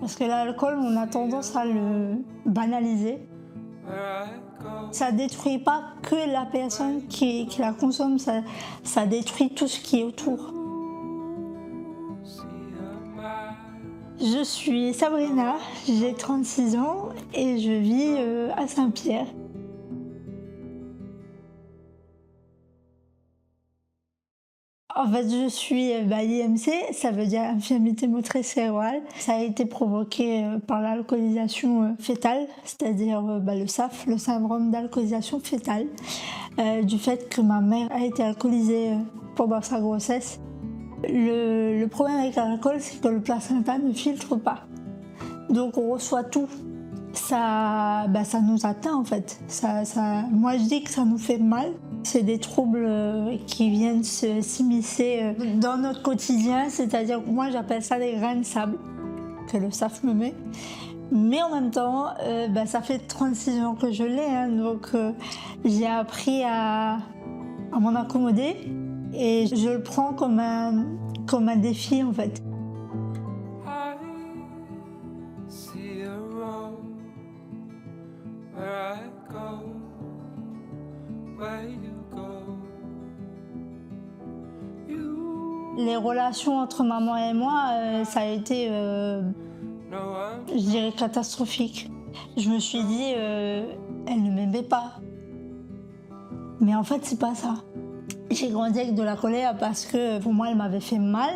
Parce que l'alcool, on a tendance à le banaliser. Ça détruit pas que la personne qui la consomme, ça détruit tout ce qui est autour. Je suis Sabrina, j'ai 36 ans et je vis à Saint-Pierre. En fait, je suis IMC, ça veut dire infirmité motrice cérébrale. Ça a été provoqué par l'alcoolisation fœtale, c'est-à-dire le SAF, le syndrome d'alcoolisation fœtale, du fait que ma mère a été alcoolisée pendant sa grossesse. Le problème avec l'alcool, c'est que le placenta ne filtre pas. Donc on reçoit tout. Ça nous atteint en fait. Moi je dis que ça nous fait mal. C'est des troubles qui viennent s'immiscer dans notre quotidien, c'est-à-dire moi j'appelle ça des grains de sable que le SAF me met. Mais en même temps, ça fait 36 ans que je l'ai, hein, donc j'ai appris à m'en accommoder et je le prends comme un défi en fait. Les relations entre maman et moi, ça a été, je dirais, catastrophique. Je me suis dit, elle ne m'aimait pas. Mais en fait, c'est pas ça. J'ai grandi avec de la colère parce que pour moi, elle m'avait fait mal,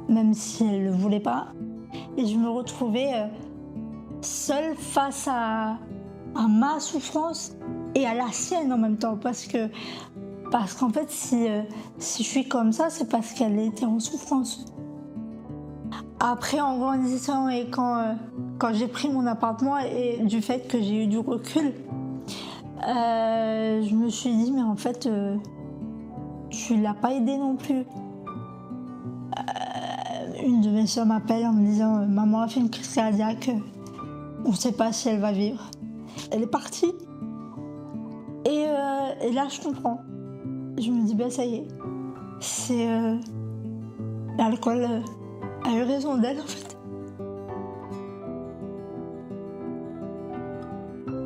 même si elle ne le voulait pas. Et je me retrouvais seule face à ma souffrance et à la sienne en même temps. Parce qu'en fait, si je suis comme ça, c'est parce qu'elle était en souffrance. Après, en grandissant et quand j'ai pris mon appartement et du fait que j'ai eu du recul, je me suis dit, mais en fait, tu l'as pas aidée non plus. Une de mes soeurs m'appelle en me disant, maman a fait une crise cardiaque, on ne sait pas si elle va vivre. Elle est partie. Et là, je comprends. Je me dis, ça y est, c'est l'alcool a eu raison d'elle en fait.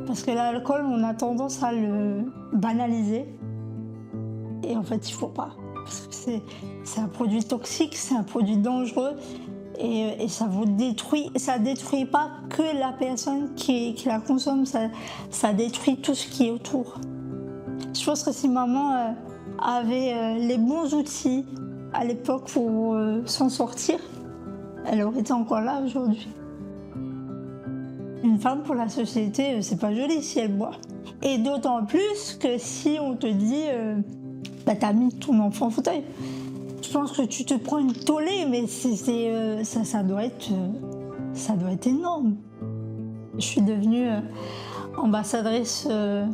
Parce que l'alcool, on a tendance à le banaliser. Et en fait, il faut pas. Parce que c'est un produit toxique, c'est un produit dangereux. Et ça vous détruit. Ça détruit pas que la personne qui la consomme, ça détruit tout ce qui est autour. Je pense que si maman avait les bons outils à l'époque pour s'en sortir, elle aurait été encore là aujourd'hui. Une femme pour la société, c'est pas joli si elle boit. Et d'autant plus que si on te dit t'as mis ton enfant en fauteuil. Je pense que tu te prends une tollée, mais ça doit être énorme. Je suis devenue ambassadrice de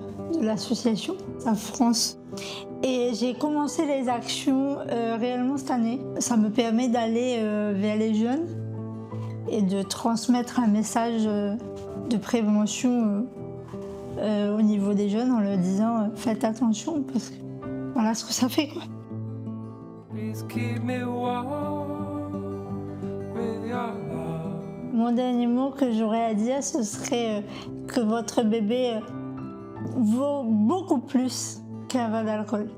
l'association à France. Et j'ai commencé les actions réellement cette année. Ça me permet d'aller vers les jeunes et de transmettre un message de prévention au niveau des jeunes en leur disant faites attention parce que voilà ce que ça fait quoi. Mon dernier mot que j'aurais à dire, ce serait que votre bébé vaut beaucoup plus qu'un verre d'alcool.